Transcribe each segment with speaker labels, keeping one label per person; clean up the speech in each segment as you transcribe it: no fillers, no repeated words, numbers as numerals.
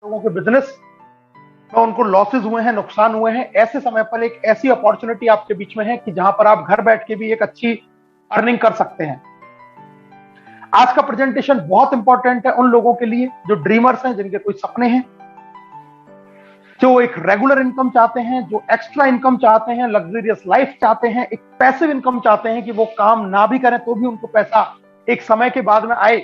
Speaker 1: लोगों के बिजनेस में उनको लॉसेज हुए हैं, नुकसान हुए हैं, ऐसे समय पर एक ऐसी अपॉर्चुनिटी आपके बीच में है कि जहां पर आप घर बैठ के भी एक अच्छी अर्निंग कर सकते हैं। आज का प्रेजेंटेशन बहुत इंपॉर्टेंट है उन लोगों के लिए जो ड्रीमर्स हैं, जिनके कोई सपने हैं, जो एक रेगुलर इनकम चाहते हैं, जो एक्स्ट्रा इनकम चाहते हैं, लग्जरियस लाइफ चाहते हैं, एक पैसिव इनकम चाहते हैं कि वो काम ना भी करें तो भी उनको पैसा एक समय के बाद में आए,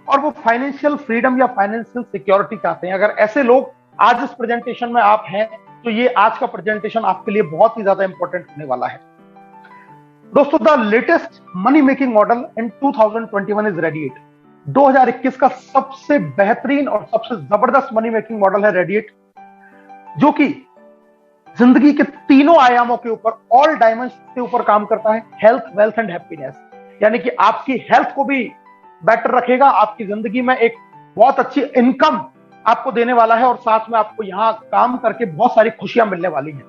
Speaker 1: और वो फाइनेंशियल फ्रीडम या फाइनेंशियल सिक्योरिटी चाहते हैं। अगर ऐसे लोग आज इस प्रेजेंटेशन में आप हैं तो ये आज का प्रेजेंटेशन आपके लिए बहुत ही ज्यादा इंपॉर्टेंट होने वाला है। दोस्तों, the latest money making model in 2021 is radiate. 2021 का सबसे बेहतरीन और सबसे जबरदस्त मनी मेकिंग मॉडल है रेडिएट, जो कि जिंदगी के तीनों आयामों के ऊपर, ऑल डायमेंशन के ऊपर काम करता है। हेल्थ, वेल्थ एंड हैप्पीनेस, यानी कि आपकी हेल्थ को भी बेटर रखेगा, आपकी जिंदगी में एक बहुत अच्छी इनकम आपको देने वाला है, और साथ में आपको यहां काम करके बहुत सारी खुशियां मिलने वाली हैं।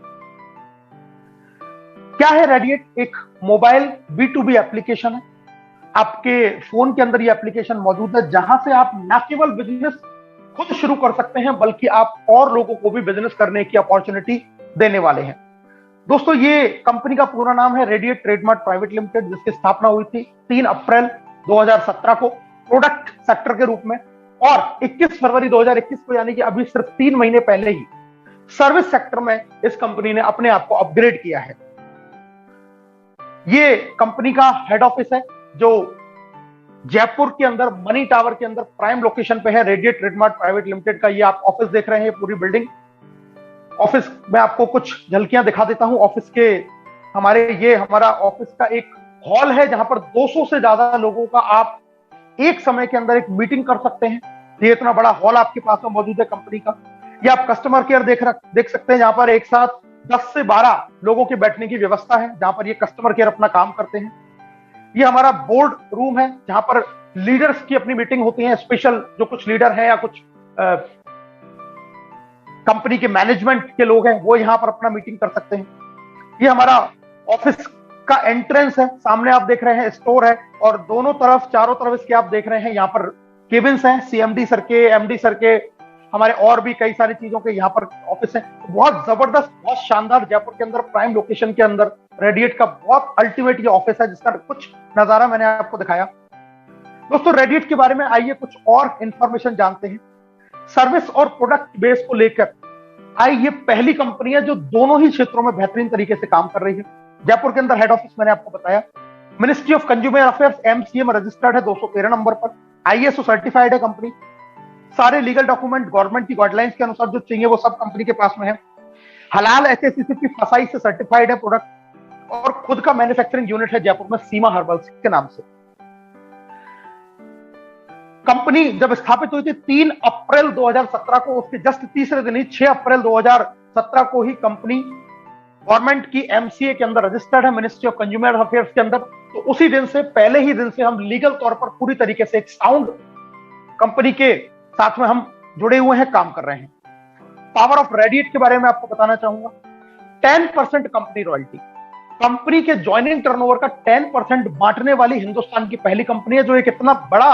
Speaker 1: क्या है रेडिएट? एक मोबाइल B2B एप्लीकेशन है। आपके फोन के अंदर ये एप्लीकेशन मौजूद है, जहां से आप न केवल बिजनेस खुद शुरू कर सकते हैं, बल्कि आप और लोगों को भी बिजनेस करने की अपॉर्चुनिटी देने वाले हैं। दोस्तों, ये कंपनी का पूरा नाम है रेडिएट ट्रेडमार्ट प्राइवेट लिमिटेड, जिसकी स्थापना हुई थी 3 अप्रैल 2017 को प्रोडक्ट सेक्टर के रूप में, और 21 फरवरी 2021 को, यानी कि अभी सिर्फ 3 महीने पहले ही, सर्विस सेक्टर में इस कंपनी ने अपने आप को अपग्रेड किया है। ये कंपनी का हेड ऑफिस है, जो जयपुर के अंदर मनी टावर के अंदर प्राइम लोकेशन पे है। रेडिएट ट्रेडमार्ट प्राइवेट लिमिटेड का ये आप ऑफिस देख रहे हैं, पूरी बिल्डिंग। ऑफिस में आपको कुछ झलकियां दिखा देता हूं ऑफिस के। हमारा ऑफिस का एक हॉल है, जहां पर 200 से ज्यादा लोगों का आप एक समय के अंदर एक मीटिंग कर सकते हैं। ये इतना बड़ा हॉल आपके पास में मौजूद है कंपनी का। ये आप कस्टमर केयर देख सकते हैं, जहां पर एक साथ 10 से 12 लोगों के बैठने की व्यवस्था है, जहां पर ये कस्टमर केयर अपना काम करते हैं। ये हमारा बोर्ड रूम है, जहां पर लीडर्स की अपनी मीटिंग होती है। स्पेशल जो कुछ लीडर हैं या कुछ कंपनी के मैनेजमेंट के लोग हैं, वो यहां पर अपना मीटिंग कर सकते हैं। ये हमारा ऑफिस का एंट्रेंस है। सामने आप देख रहे हैं स्टोर है, और दोनों तरफ, चारों तरफ इसके आप देख रहे हैं यहाँ पर केबिन्स हैं, CMD सर के, MD सर के, हमारे और भी कई सारी चीजों के यहाँ पर ऑफिस है। बहुत जबरदस्त, बहुत शानदार, जयपुर के अंदर प्राइम लोकेशन के अंदर रेडिएट का बहुत अल्टीमेट ये ऑफिस है, जिसका कुछ नजारा मैंने आपको दिखाया। दोस्तों, रेडिएट के बारे में आइए कुछ और इंफॉर्मेशन जानते हैं। सर्विस और प्रोडक्ट बेस को लेकर ये पहली कंपनी है जो दोनों ही क्षेत्रों में बेहतरीन तरीके से काम कर रही है। जयपुर के अंदर हेड ऑफिस मैंने आपको बताया, ministry of consumer affairs MCA में रजिस्टर्ड है, 213 नंबर पर। ISO सर्टिफाइड है कंपनी। सारे लीगल डॉक्यूमेंट गवर्नमेंट की गाइडलाइंस के अनुसार जो चाहिए वो सब कंपनी के पास में है। हलाल HACCP फसाई से सर्टिफाइड है प्रोडक्ट, और खुद का मैन्युफैक्चरिंग यूनिट है जयपुर में, सीमा हर्बल्स के नाम से। कंपनी जब स्थापित हुई थी 3 अप्रैल 2017 को, उसके जस्ट तीसरे दिन ही 6 अप्रैल 2017 को ही कंपनी गवर्नमेंट की MCA के अंदर रजिस्टर्ड है, मिनिस्ट्री ऑफ कंज्यूमर अफेयर्स के अंदर। तो उसी दिन से, पहले ही दिन से हम लीगल तौर पर पूरी तरीके से एक साउंड कंपनी के साथ में हम जुड़े हुए हैं, काम कर रहे हैं। पावर ऑफ रेडिएट के बारे में आपको बताना चाहूंगा। 10% कंपनी रॉयल्टी, कंपनी के ज्वाइनिंग टर्नओवर का 10% बांटने वाली हिंदुस्तान की पहली कंपनी है, जो एक इतना बड़ा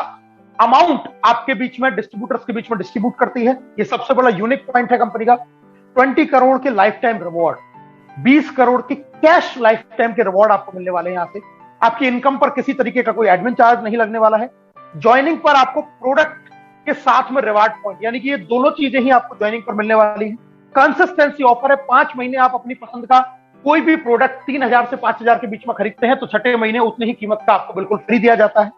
Speaker 1: अमाउंट आपके बीच में, डिस्ट्रीब्यूटर्स के बीच में डिस्ट्रीब्यूट करती है। ये सबसे बड़ा यूनिक पॉइंट है कंपनी का। 20 करोड़ के लाइफ टाइम रिवॉर्ड, 20 करोड़ की कैश लाइफ टाइम के रिवॉर्ड आपको मिलने वाले हैं। यहां से आपकी इनकम पर किसी तरीके का कोई एडमिन चार्ज नहीं लगने वाला है। ज्वाइनिंग पर आपको प्रोडक्ट के साथ में रिवार्ड पॉइंट, यानी कि ये दोनों चीजें ही आपको ज्वाइनिंग पर मिलने वाली हैं। कंसिस्टेंसी ऑफर है, 5 महीने आप अपनी पसंद का कोई भी प्रोडक्ट 3000 से 5000 के बीच में खरीदते हैं तो छठे महीने उतनी ही कीमत का आपको बिल्कुल फ्री दिया जाता है।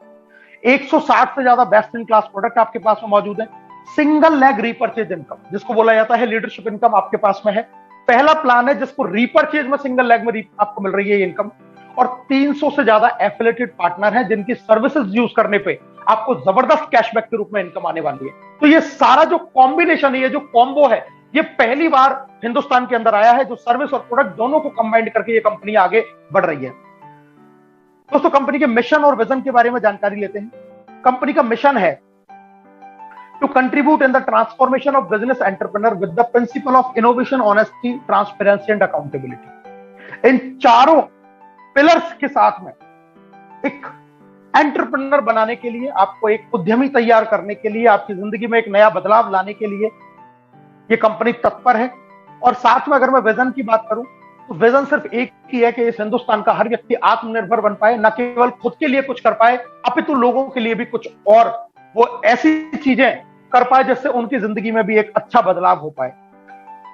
Speaker 1: 160 से ज्यादा बेस्ट इन क्लास प्रोडक्ट आपके पास में मौजूद है। सिंगल लेग रीपर्चेज इनकम, जिसको बोला जाता है लीडरशिप इनकम, आपके पास में है। पहला प्लान है जिसको रीपर्चेज में सिंगल लेग में आपको मिल रही है ये इनकम, और 300 से ज्यादा एफिलिएटेड पार्टनर हैं जिनकी सर्विसेज यूज करने पे आपको जबरदस्त कैशबैक के रूप में इनकम आने वाली है। तो ये सारा जो कॉम्बिनेशन है, ये जो कॉम्बो है, ये पहली बार हिंदुस्तान के अंदर आया है, जो सर्विस और प्रोडक्ट दोनों को कंबाइंड करके ये कंपनी आगे बढ़ रही है। दोस्तों, कंपनी के मिशन और विजन के बारे में जानकारी लेते हैं। कंपनी का मिशन है to contribute in the transformation of business entrepreneur with the principle of innovation, honesty, transparency and accountability. इन चारों पिलर्स के साथ में एक एंटरप्रेन्योर बनाने के लिए, आपको एक उद्यमी तैयार करने के लिए, आपकी जिंदगी में एक नया बदलाव लाने के लिए ये कंपनी तत्पर है। और साथ में अगर मैं विजन की बात करूं तो विजन सिर्फ एक ही है कि इस हिंदुस्तान का हर व्यक्ति आत्मनिर्भर बन पाए, न केवल खुद के लिए कुछ कर पाए अपितु लोगों के लिए भी कुछ और वो ऐसी चीजें कर पाए जिससे उनकी जिंदगी में भी एक अच्छा बदलाव हो पाए।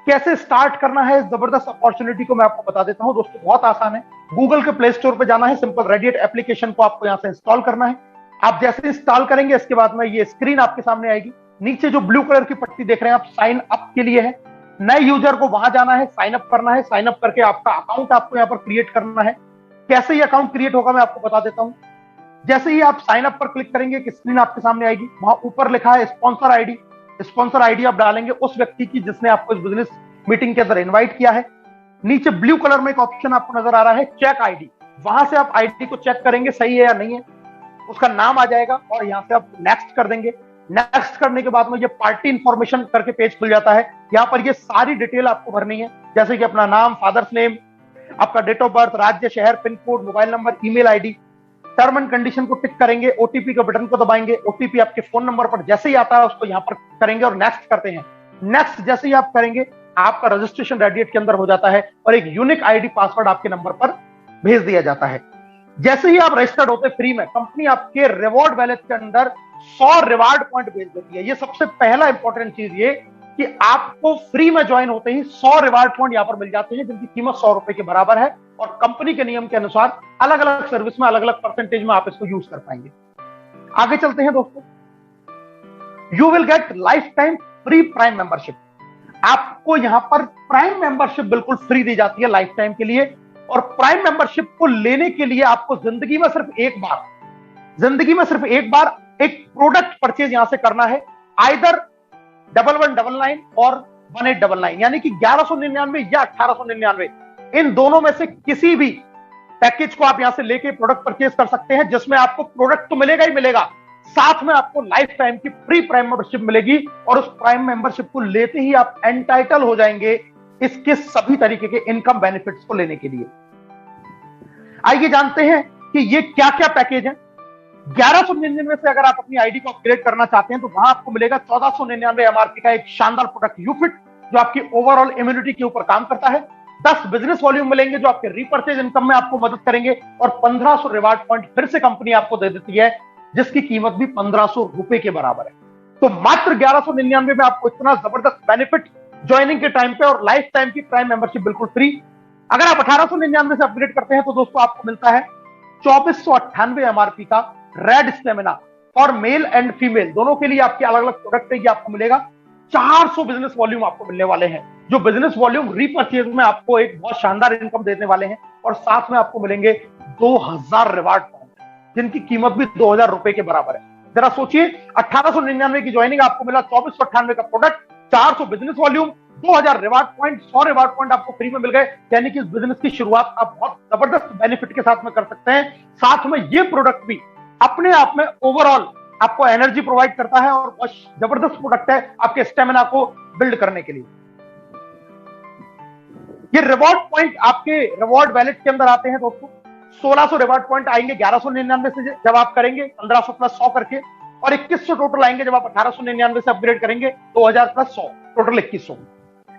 Speaker 1: कैसे स्टार्ट करना है इस जबरदस्त अपॉर्चुनिटी को मैं आपको बता देता हूं दोस्तों। बहुत आसान है, गूगल के प्ले स्टोर पे जाना है, सिंपल रेडिएट एप्लीकेशन को आपको यहां से इंस्टॉल करना है। आप जैसे इंस्टॉल करेंगे इसके बाद में ये स्क्रीन आपके सामने आएगी। नीचे जो ब्लू कलर की पट्टी देख रहे हैं आप, साइन अप के लिए है। नए यूजर को वहां जाना है, साइन अप करना है। साइन अप करके आपका अकाउंट आपको यहाँ पर क्रिएट करना है। कैसे ये अकाउंट क्रिएट होगा मैं आपको बता देता हूं। जैसे ही आप साइन अप पर क्लिक करेंगे एक स्क्रीन आपके सामने आएगी, वहां ऊपर लिखा है स्पॉन्सर आईडी। स्पॉन्सर आईडी आप डालेंगे उस व्यक्ति की जिसने आपको इस बिजनेस मीटिंग के अंदर इनवाइट किया है। नीचे ब्लू कलर में एक ऑप्शन आपको नजर आ रहा है चेक आईडी, वहां से आप आईडी को चेक करेंगे सही है या नहीं है, उसका नाम आ जाएगा और यहां से आप नेक्स्ट कर देंगे। नेक्स्ट करने के बाद में ये पार्टी इंफॉर्मेशन करके पेज खुल जाता है। यहाँ पर ये सारी डिटेल आपको भरनी है, जैसे कि अपना नाम, फादर्स नेम, आपका डेट ऑफ बर्थ, राज्य, शहर, pin code, mobile number, email ID. Term and condition को टिक करेंगे, ओटीपी का बटन को दबाएंगे। ओटीपी आपके फोन नंबर पर जैसे ही आता है उसको यहाँ पर करेंगे और नेक्स्ट करते हैं। नेक्स्ट जैसे ही आप करेंगे आपका रजिस्ट्रेशन रेडिएट के अंदर हो जाता है और एक यूनिक आईडी पासवर्ड आपके नंबर पर भेज दिया जाता है। जैसे ही आप रजिस्टर्ड होते फ्री में, कंपनी आपके रिवॉर्ड वैलेट के अंदर 100 रिवार्ड पॉइंट भेज देती है। ये सबसे पहला इंपॉर्टेंट चीज ये कि आपको फ्री में ज्वाइन होते ही 100 रिवार्ड पॉइंट यहां पर मिल जाते हैं जिनकी कीमत 100 रुपए के बराबर है और कंपनी के नियम के अनुसार अलग अलग सर्विस में अलग अलग परसेंटेज में आप इसको यूज कर पाएंगे। आगे चलते हैं दोस्तों। You will get life time free prime membership. आपको यहां पर प्राइम मेंबरशिप बिल्कुल फ्री दी जाती है लाइफ टाइम के लिए। और प्राइम मेंबरशिप को लेने के लिए आपको जिंदगी में सिर्फ एक बार एक प्रोडक्ट परचेज यहां से करना है, आइदर 1199 और 1899, यानी कि 1199 या 1899, इन दोनों में से किसी भी पैकेज को आप यहां से लेके प्रोडक्ट परचेज कर सकते हैं, जिसमें आपको प्रोडक्ट तो मिलेगा ही मिलेगा, साथ में आपको लाइफ टाइम की फ्री प्राइम मेंबरशिप मिलेगी। और उस प्राइम मेंबरशिप को लेते ही आप एंटाइटल हो जाएंगे इसके सभी तरीके के इनकम बेनिफिट्स को लेने के लिए। आइए जानते हैं कि ये क्या क्या पैकेज है। 1199 से अगर आप अपनी आईडी को अपग्रेड करना चाहते हैं तो वहां आपको मिलेगा 1499 एमआरपी का एक शानदार प्रोडक्ट यूफिट, जो आपकी ओवरऑल इम्यूनिटी के ऊपर काम करता है। 10 बिजनेस वॉल्यूम मिलेंगे जो आपके रिपर्चेज इनकम में आपको मदद करेंगे और 1500 रिवार्ड पॉइंट फिर से कंपनी आपको दे देती है, जिसकी कीमत भी 1500 रुपए के बराबर है। तो मात्र 1199 में आपको इतना जबरदस्त बेनिफिट ज्वाइनिंग के टाइम पे और लाइफ टाइम की प्राइम मेंबरशिप बिल्कुल फ्री। अगर आप 1899 से अपग्रेड करते हैं तो दोस्तों आपको मिलता है 2498 एमआरपी का रेड स्टेमिना और मेल एंड फीमेल दोनों के लिए आपके अलग अलग प्रोडक्ट है, ये आपको मिलेगा। 400 बिजनेस वॉल्यूम आपको मिलने वाले हैं, जो बिजनेस वॉल्यूम रीपरचेज में आपको एक बहुत शानदार इनकम देने वाले हैं। और साथ में आपको मिलेंगे 2000 रिवार्ड पॉइंट, जिनकी कीमत भी 2000 रुपए के बराबर है। जरा सोचिए, 1899 की ज्वाइनिंग आपको मिला, 2498 का product, 400 business volume, 2000 reward point, 100 reward point आपको फ्री में मिल गए। यानी कि इस बिजनेस की शुरुआत आप बहुत जबरदस्त बेनिफिट के साथ में कर सकते हैं। साथ में ये प्रोडक्ट भी अपने आप में ओवरऑल आपको एनर्जी प्रोवाइड करता है और बहुत जबरदस्त प्रोडक्ट है आपके स्टेमिना को बिल्ड करने के लिए। ये रिवॉर्ड पॉइंट आपके रिवॉर्ड वैलेट के अंदर आते हैं दोस्तों। 1600 रिवॉर्ड पॉइंट आएंगे 1199 से जब आप करेंगे 1500 प्लस 100 करके, और 2100 टोटल आएंगे जब आप 1899 से अपग्रेड करेंगे, 2000 प्लस 100 टोटल 2100।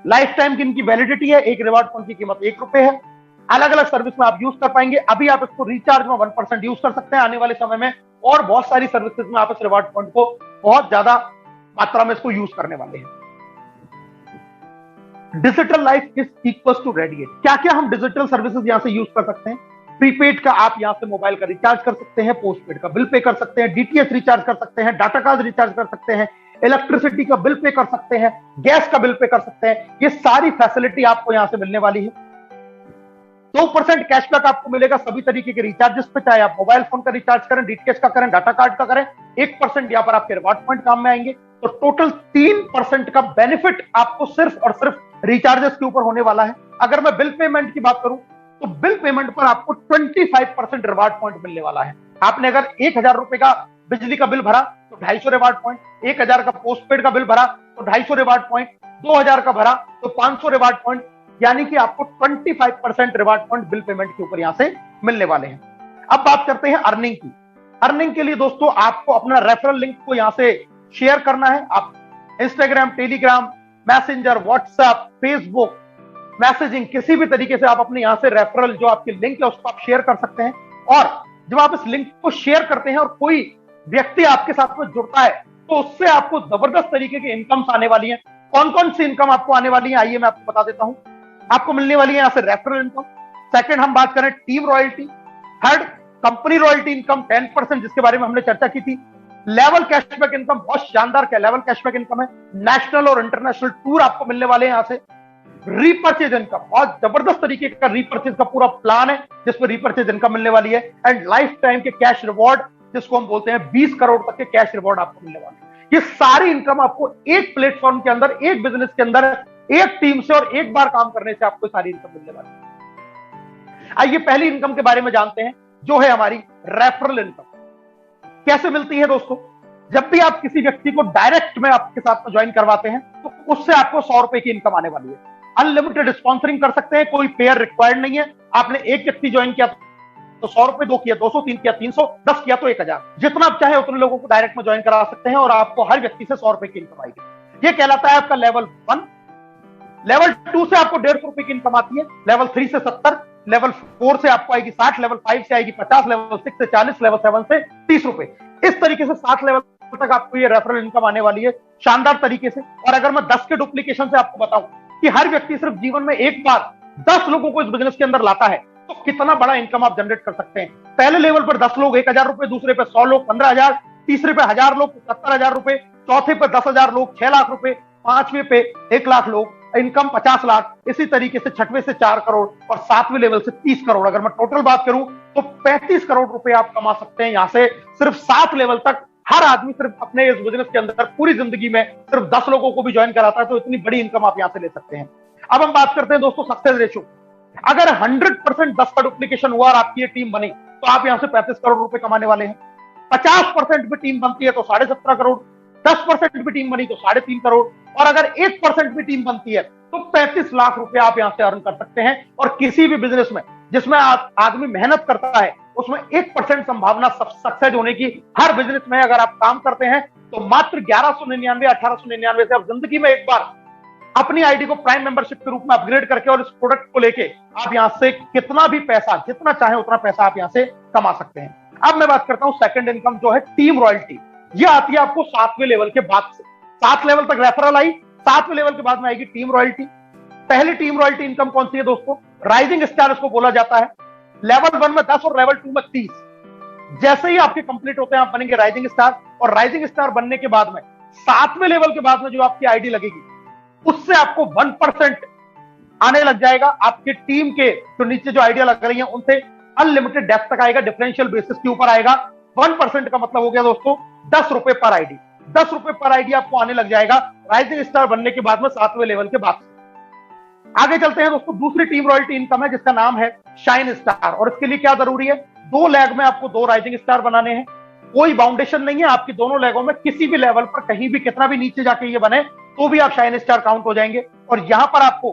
Speaker 1: लाइफ टाइम की इनकी वैलिडिटी है, एक रिवॉर्ड पॉइंट की कीमत 1 रुपए है। अलग अलग सर्विस में आप यूज कर पाएंगे। अभी आप इसको रिचार्ज में 1% यूज कर सकते हैं, आने वाले समय में और बहुत सारी सर्विसेज में आप इस रिवॉर्ड पॉइंट को बहुत ज्यादा मात्रा में इसको यूज करने वाले हैं। Digital life is equal to radiate. क्या क्या हम डिजिटल सर्विसेज यहां से यूज कर सकते हैं? प्रीपेड का आप यहां से मोबाइल का रिचार्ज कर सकते हैं, पोस्टपेड का बिल पे कर सकते हैं, डीटीएच रिचार्ज कर सकते हैं, डाटा कार्ड रिचार्ज कर सकते हैं, इलेक्ट्रिसिटी का बिल पे कर सकते हैं, गैस का बिल पे कर सकते हैं। ये सारी फैसिलिटी आपको यहां से मिलने वाली है। 2% कैशबैक आपको मिलेगा सभी तरीके के रिचार्जेस पे, चाहे आप मोबाइल फोन का रिचार्ज करें, डीटीएच का करें, डाटा कार्ड का करें। 1% यहां पर आपके रिवॉर्ड पॉइंट काम में आएंगे। तो टोटल 3% का बेनिफिट आपको सिर्फ और सिर्फ रिचार्जेस के ऊपर होने वाला है। अगर मैं बिल पेमेंट की बात करूं तो बिल पेमेंट पर आपको 25% रिवार्ड पॉइंट मिलने वाला है। आपने अगर 1000 रुपए का बिजली का बिल भरा तो 250 रिवार्ड पॉइंट, 1000 का पोस्टपेड का बिल भरा तो 250 रिवार्ड पॉइंट, 2000 का भरा तो 500 रिवार्ड पॉइंट, यानी कि आपको 25% रिवार्ड पॉइंट बिल पेमेंट के ऊपर यहां से मिलने वाले हैं। अब बात करते हैं अर्निंग की। अर्निंग के लिए दोस्तों आपको अपना रेफरल लिंक को यहां से शेयर करना है। आप Instagram, Telegram, messenger, WhatsApp, Facebook, messaging, किसी भी तरीके से आप अपने यहां से रेफरल जो आपकी लिंक है उसको आप शेयर कर सकते हैं। और जब आप इस लिंक को शेयर करते हैं और कोई व्यक्ति आपके साथ में जुड़ता है तो उससे आपको जबरदस्त तरीके की इनकम्स आने वाली है। कौन कौन सी इनकम आपको आने वाली है, आइए मैं आपको बता देता हूं। आपको मिलने वाली है यहां से रेफरल इनकम। सेकंड हम बात करें team royalty. Third company royalty income 10%, जिसके बारे में हमने चर्चा की थी। लेवल कैशबैक इनकम, बहुत शानदार क्या लेवल कैशबैक इनकम है। नेशनल और इंटरनेशनल टूर आपको मिलने वाले हैं यहां से। रीपर्चेज इनकम, बहुत जबरदस्त तरीके का रीपर्चेज का पूरा प्लान है जिसमें रीपर्चेज इनकम मिलने वाली है। एंड लाइफ टाइम के कैश रिवॉर्ड, जिसको हम बोलते हैं 20 करोड़ तक के कैश रिवॉर्ड आपको मिलने वाले हैं। ये सारी इनकम आपको एक प्लेटफॉर्म के अंदर, एक बिजनेस के अंदर, एक टीम से और एक बार काम करने से आपको सारी इनकम मिलने वाली है। आइए पहली इनकम के बारे में जानते हैं, जो है हमारी रेफरल इनकम। कैसे मिलती है दोस्तों? जब भी आप किसी व्यक्ति को डायरेक्ट में आपके साथ ज्वाइन करवाते हैं तो उससे आपको 100 रुपए की इनकम आने वाली है। अनलिमिटेड स्पॉन्सरिंग कर सकते हैं, कोई पेयर रिक्वायर्ड नहीं है। आपने एक व्यक्ति ज्वाइन किया तो 100 रुपए, 2 किया 200, 3 किया 300, 10 किया तो 1000। जितना आप चाहे उतने लोगों को डायरेक्ट में ज्वाइन करा सकते हैं और आपको हर व्यक्ति से 100 रुपए की इनकम आएगी। ये कहलाता है आपका लेवल 1। लेवल 2 से आपको 150 रुपए की इनकम आती है। लेवल 3 से 70, लेवल 4 से आपको आएगी 60, लेवल 5 से आएगी 50, लेवल 6 से 40, लेवल 7 से 30 रुपए। इस तरीके से 7 लेवल तक आपको ये रेफरल इनकम आने वाली है शानदार तरीके से। और अगर मैं 10 के डुप्लीकेशन से आपको बताऊं कि हर व्यक्ति सिर्फ जीवन में एक बार 10 लोगों को इस बिजनेस के अंदर लाता है तो कितना बड़ा इनकम आप जनरेट कर सकते हैं। पहले लेवल पर 10 लोग 1000 रुपए, दूसरे पे 100 लोग 15,000, तीसरे पे 1000 लोग 70,000 रुपए, चौथे पे 10,000 लोग 6 लाख रुपए, पांचवें पे 1 लाख लोग, इनकम 50 लाख। इसी तरीके से छठवें से 4 करोड़ और 7वें लेवल से 30 करोड़। अगर मैं टोटल बात करूं तो 35 करोड़ रुपए आप कमा सकते हैं यहां से सिर्फ 7 लेवल तक। हर आदमी सिर्फ अपने इस बिजनेस के अंदर पूरी जिंदगी में सिर्फ 10 लोगों को भी ज्वाइन कराता है तो इतनी बड़ी इनकम आप यहां से ले सकते हैं। अब हम बात करते हैं दोस्तों सक्सेस रेशियो। अगर 100% 10 का डुप्लीकेशन हुआ और आपकी ये टीम बनी तो आप यहां से 35 करोड़ रुपए कमाने वाले हैं। 50% भी टीम बनती है तो 17.5 करोड़, 10% भी टीम बनी तो 3.5 करोड़, और अगर 1% भी टीम बनती है तो 35 लाख रुपए आप यहां से अर्न कर सकते हैं। और किसी भी बिजनेस में जिसमें आदमी मेहनत करता है उसमें 1% संभावना सक्सेस होने की। हर बिजनेस में अगर आप काम करते हैं तो मात्र 1199, 1899 से आप जिंदगी में एक बार अपनी आईडी को प्राइम मेंबरशिप के रूप में अपग्रेड करके और इस प्रोडक्ट को लेके आप यहां से कितना भी पैसा, जितना चाहे उतना पैसा आप यहां से कमा सकते हैं। अब मैं बात करता हूं सेकंड इनकम, जो है टीम रॉयल्टी। ये आती है आपको 7वें लेवल के बाद से। 7 लेवल तक रेफरल आई, 7वें लेवल के बाद में आएगी टीम रॉयल्टी। पहली टीम रॉयल्टी इनकम कौन सी है दोस्तों? राइजिंग स्टार इसको बोला जाता है। लेवल 1 में 10 और लेवल 2 में 30। जैसे ही आपके कंप्लीट होते हैं आप बनेंगे राइजिंग स्टार, और राइजिंग स्टार बनने के बाद में 7वें लेवल के बाद में जो आपकी आईडी लगेगी उससे आपको 1% आने लग जाएगा। आपकी टीम के जो नीचे जो आइडिया लग रही है उनसे अनलिमिटेड डेप्थ तक आएगा, डिफरेंशियल बेसिस के ऊपर आएगा। 1% का मतलब हो गया दोस्तों 10 रुपए पर आईडी। 10 रुपए पर आईडी आपको आने लग जाएगा राइजिंग स्टार बनने के बाद में 7वें लेवल के बाद। आगे चलते हैं दोस्तों, दूसरी टीम रॉयल्टी इनकम है जिसका नाम है शाइन स्टार। और इसके लिए क्या जरूरी है? 2 लेग में आपको 2 राइजिंग स्टार बनाने हैं। कोई बाउंडेशन नहीं है, आपकी दोनों लेगों में किसी भी लेवल पर कहीं भी कितना भी नीचे जाके ये बने तो भी आप शाइन स्टार काउंट हो जाएंगे। और यहां पर आपको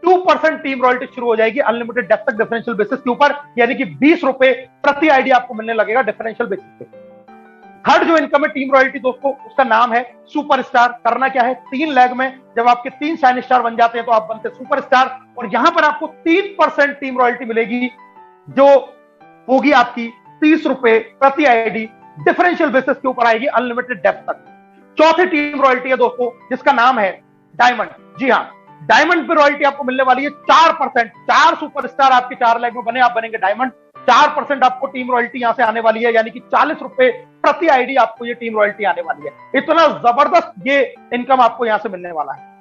Speaker 1: 2% टीम रॉयल्टी शुरू हो जाएगी अनलिमिटेड डेप्थ तक डिफरेंशियल बेसिस के ऊपर, यानी कि 20 रुपए प्रति आईडी आपको मिलने लगेगा डिफरेंशियल बेसिस पे। थर्ड जो इनकम है टीम रॉयल्टी दोस्तों, उसका नाम है सुपर स्टार। करना क्या है? 3 लेग में जब आपके 3 शाइन स्टार बन जाते हैं तो आप बनते सुपर स्टार, और यहां पर आपको 3% टीम रॉयल्टी मिलेगी जो होगी आपकी 30 रुपए प्रति आईडी डिफरेंशियल बेसिस के ऊपर आएगी अनलिमिटेड डेप्थ तक। चौथी टीम रॉयल्टी है दोस्तों जिसका नाम है डायमंड। जी हां, डायमंड पे रॉयल्टी आपको मिलने वाली है 4%। 4 सुपरस्टार आपके 4 लेग में बने, आप बनेंगे डायमंड। 4% आपको टीम रॉयल्टी यहां से आने वाली है, यानी कि 40 रुपए प्रति आईडी आपको ये टीम रॉयल्टी आने वाली है। इतना जबरदस्त ये इनकम आपको यहां से मिलने वाला है।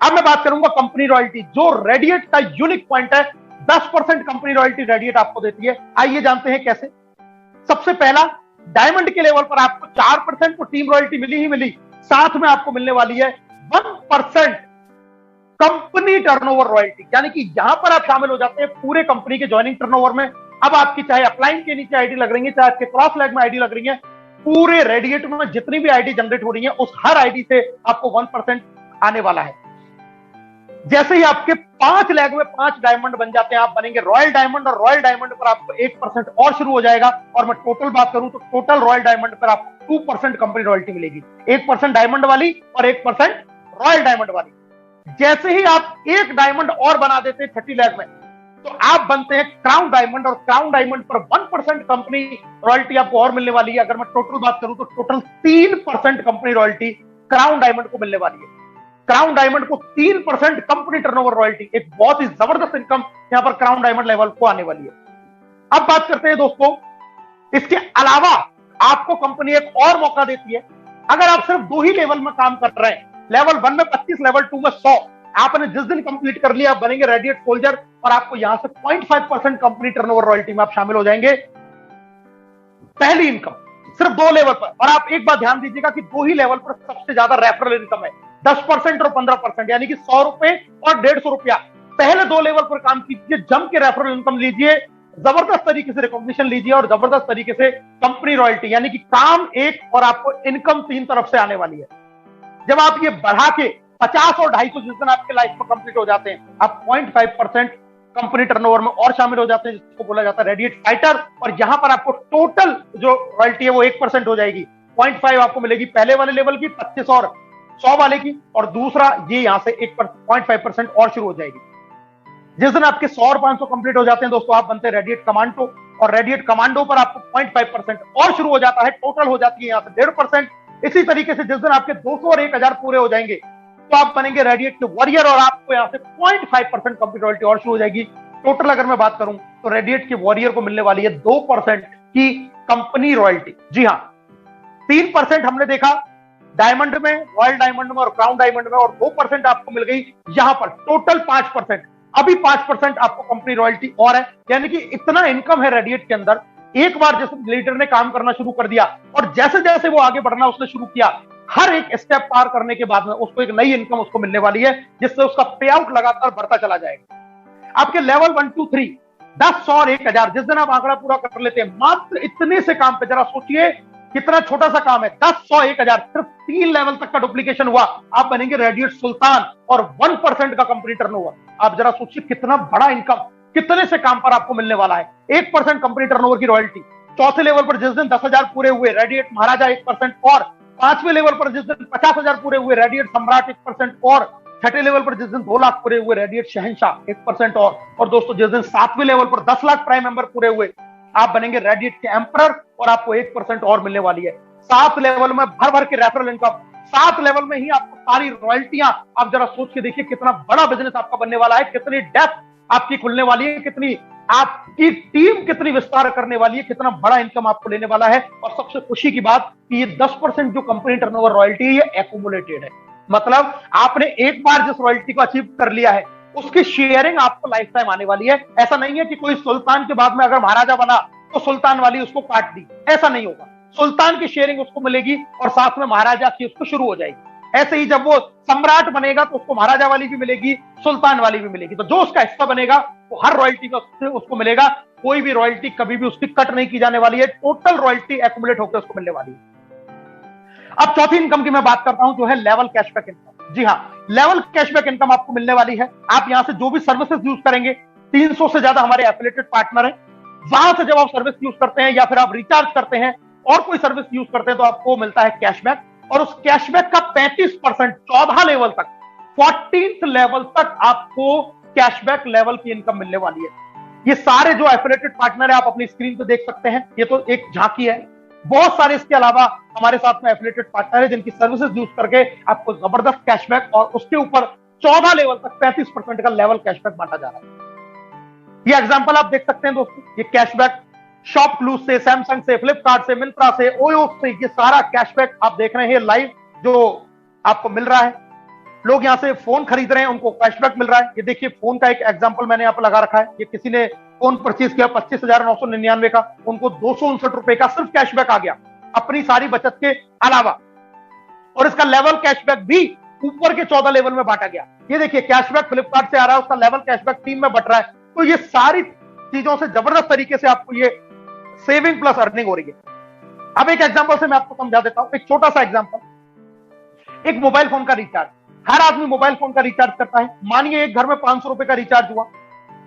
Speaker 1: अब मैं बात करूंगा कंपनी रॉयल्टी, जो रेडिएट का यूनिक पॉइंट है। 10% कंपनी रॉयल्टी रेडिएट आपको देती है। आइए जानते हैं कैसे। सबसे पहला, डायमंड के लेवल पर आपको 4% को टीम रॉयल्टी मिली ही मिली, साथ में आपको मिलने वाली है 1% कंपनी टर्नओवर रॉयल्टी, यानी कि यहां पर आप शामिल हो जाते हैं पूरे कंपनी के ज्वाइनिंग टर्नओवर में। अब आपकी चाहे अपलाइन के नीचे आईडी लग रही है, चाहे आपके क्रॉस लेग में आईडी लग रही है, पूरे रेडिएट में जितनी भी आईडी जनरेट हो रही है उस हर आईडी से आपको 1% आने वाला है। जैसे ही आपके 5 लेग में 5 डायमंड बन जाते हैं, आप बनेंगे रॉयल डायमंड, और रॉयल डायमंड पर आपको 1% और शुरू हो जाएगा। और मैं टोटल बात करूं तो टोटल रॉयल डायमंड पर आपको 2% कंपनी रॉयल्टी मिलेगी। 1% डायमंड वाली और 1% रॉयल डायमंड वाली। जैसे ही आप एक डायमंड और बना देते हैं 30 लाख में, तो आप बनते हैं क्राउन डायमंड, और क्राउन डायमंड पर 1% कंपनी रॉयल्टी आपको और मिलने वाली है। अगर मैं टोटल बात करूं तो total 3% company royalty crown diamond को मिलने वाली है। क्राउन डायमंड को 3% कंपनी टर्नओवर रॉयल्टी, एक बहुत ही जबरदस्त इनकम यहां पर क्राउन डायमंड लेवल को आने वाली है। अब बात करते हैं दोस्तों, इसके अलावा आपको कंपनी एक और मौका देती है। अगर आप सिर्फ 2 ही लेवल में काम कर रहे हैं, लेवल 1 में 25, लेवल 2 में 100, आपने जिस दिन कंप्लीट कर लिया आप बनेंगे रेडिएट सोल्जर, और आपको यहां से 0.5% कंपनी टर्नओवर रॉयल्टी में आप शामिल हो जाएंगे। पहली इनकम सिर्फ 2 लेवल पर। और आप एक बात ध्यान दीजिएगा कि 2 ही लेवल पर सबसे ज्यादा रेफरल इनकम है, 10% और 15%, यानी कि 100 रुपए और 150 रुपया। पहले 2 लेवल पर काम कीजिए, जम के रेफरल इनकम लीजिए, जबरदस्त तरीके से रिकॉग्निशन लीजिए, और जबरदस्त तरीके से कंपनी रॉयल्टी, यानी कि काम एक और आपको इनकम 3 तरफ से आने वाली है। जब आप ये बढ़ा के 50 और 250 जिस दिन आपके लाइफ में कंप्लीट हो जाते हैं, आप 0.5% कंपनी टर्नओवर में और शामिल हो जाते हैं, जिसको बोला जाता है रेडिएट फाइटर। और यहां पर आपको टोटल जो रॉयल्टी है वो 1% हो जाएगी। 0.5 आपको मिलेगी पहले वाले लेवल की, 25 और 100 वाले की, और दूसरा ये यहां से 0.5% और शुरू हो जाएगी। जिस दिन आपके 100 और 500 कंप्लीट हो जाते हैं दोस्तों, आप बनते हैं रेडिएट कमांडो, और रेडिएट कमांडो पर आपको 0.5% और शुरू हो जाता है, टोटल हो जाती है यहां से 1.5%। इसी तरीके से जिस दिन आपके 200 और 1000 पूरे हो जाएंगे, तो आप बनेंगे रेडिएट के वॉरियर, और आपको यहां से 0.5% कंपनी रॉयल्टी और शुरू हो जाएगी। टोटल अगर मैं बात करूं तो रेडिएट के वॉरियर को मिलने वाली है 2% की कंपनी रॉयल्टी। जी हां, 3% हमने देखा डायमंड में, रॉयल डायमंड में और क्राउन डायमंड में, और 2% आपको मिल गई यहां पर, टोटल 5%। अभी 5% आपको कंपनी रॉयल्टी और है, यानी कि इतना इनकम है रेडिएट के अंदर। एक बार जैसे लीडर ने काम करना शुरू कर दिया, और जैसे जैसे वो आगे बढ़ना उसने शुरू किया, हर एक स्टेप पार करने के बाद में उसको एक नई इनकम उसको मिलने वाली है, जिससे उसका पे आउट लगातार बढ़ता चला जाएगा। आपके लेवल 1, 2, 3, 10, 100 और 1000 जिस दिन आप आंकड़ा पूरा कर लेते हैं, मात्र इतने से काम पे, जरा सोचिए कितना छोटा सा काम है, 10, 100, 1000, सिर्फ 3 लेवल तक का डुप्लीकेशन हुआ, आप बनेंगे रेडिएट सुल्तान, और 1% का कंपनी टर्नओवर। आप जरा सोचिए कितना बड़ा इनकम कितने से काम पर आपको मिलने वाला है। 1% कंपनी टर्नओवर की रॉयल्टी। चौथे लेवल पर जिस दिन 10,000 पूरे हुए, रेडिएट महाराजा 1%, और 5वें लेवल पर जिस दिन 50,000 पूरे हुए, रेडिएट सम्राट 1%, और 6ठे लेवल पर जिस दिन 2 लाख पूरे हुए, रेडिएट शहंशाह 1% और दोस्तों जिस दिन 7वें लेवल पर 10 लाख प्राइम मेंबर पूरे हुए, आप बनेंगे रेडिएट के एम्परर, और आपको 1% और मिलने वाली है। 7 लेवल में भर भर के रेफरल इनकम, 7 लेवल में ही आपको सारी रॉयल्टियां। आप जरा सोच के देखिए कितना बड़ा बिजनेस आपका बनने वाला है, कितनी डेप्थ आपकी खुलने वाली है, कितनी आपकी टीम कितनी विस्तार करने वाली है, कितना बड़ा इनकम आपको लेने वाला है। और सबसे खुशी की बात कि ये 10% जो कंपनी टर्नओवर रॉयल्टी है, ये एक्यूमुलेटेड है। मतलब आपने एक बार जिस रॉयल्टी को अचीव कर लिया है, उसकी शेयरिंग आपको लाइफ टाइम आने वाली है। ऐसा नहीं है कि कोई सुल्तान के बाद में अगर महाराजा बना तो सुल्तान वाली उसको काट दी, ऐसा नहीं होगा। सुल्तान की शेयरिंग उसको मिलेगी और साथ में महाराजा की उसको शुरू हो जाएगी। ऐसे ही जब वो सम्राट बनेगा तो उसको महाराजा वाली भी मिलेगी, सुल्तान वाली भी मिलेगी। तो जो उसका हिस्सा बनेगा वो हर रॉयल्टी का उसको मिलेगा। कोई भी रॉयल्टी कभी भी उसकी कट नहीं की जाने वाली है, टोटल रॉयल्टी एक्यूमुलेट होकर उसको मिलने वाली है। अब चौथी इनकम की मैं बात करता हूं, जो है लेवल कैशबैक इनकम। जी हां, लेवल कैशबैक इनकम आपको मिलने वाली है। आप यहां से जो भी सर्विसेज यूज करेंगे, 300 से ज्यादा हमारे एफिलिएटेड पार्टनर हैं, वहां से जब आप सर्विस यूज करते हैं या फिर आप रिचार्ज करते हैं और कोई सर्विस यूज करते हैं, तो आपको मिलता है कैशबैक। और उस कैशबैक का 35% 14 लेवल तक, 14th लेवल तक आपको कैशबैक लेवल की इनकम मिलने वाली है। ये सारे जो एफिलिएटेड पार्टनर है आप अपनी स्क्रीन पे देख सकते हैं, ये तो एक झांकी है। बहुत सारे इसके अलावा हमारे साथ में एफिलिएटेड पार्टनर है जिनकी सर्विसेज यूज करके आपको जबरदस्त कैशबैक और उसके ऊपर 14 लेवल तक 35% का लेवल कैशबैक बांटा जा रहा है। ये एग्जांपल आप देख सकते हैं दोस्तों, ये कैशबैक शॉप क्लूज से, सैमसंग से, फ्लिपकार्ट से, मिंत्रा से, ओयो से, ये सारा कैशबैक आप देख रहे हैं लाइव जो आपको मिल रहा है। लोग यहां से फोन खरीद रहे हैं, उनको कैशबैक मिल रहा है। ये देखिए फोन का एक एग्जांपल मैंने यहां पर लगा रखा है। ये किसी ने फोन परचेज किया 25,999 का, उनको 259 रुपए का सिर्फ कैशबैक आ गया अपनी सारी बचत के अलावा। और इसका लेवल कैशबैक भी ऊपर के 14 लेवल में बांटा गया। ये देखिए कैशबैक फ्लिपकार्ट से आ रहा है, उसका लेवल कैशबैक 3 में बट रहा है। तो ये सारी चीजों से जबरदस्त तरीके से आपको ये सेविंग प्लस अर्निंग हो रही है। अब एक एग्जांपल से मैं आपको समझा देता हूं, एक छोटा सा एग्जांपल। एक मोबाइल फोन का रिचार्ज, हर आदमी मोबाइल फोन का रिचार्ज करता है। मानिए एक घर में 500 रुपए का रिचार्ज हुआ,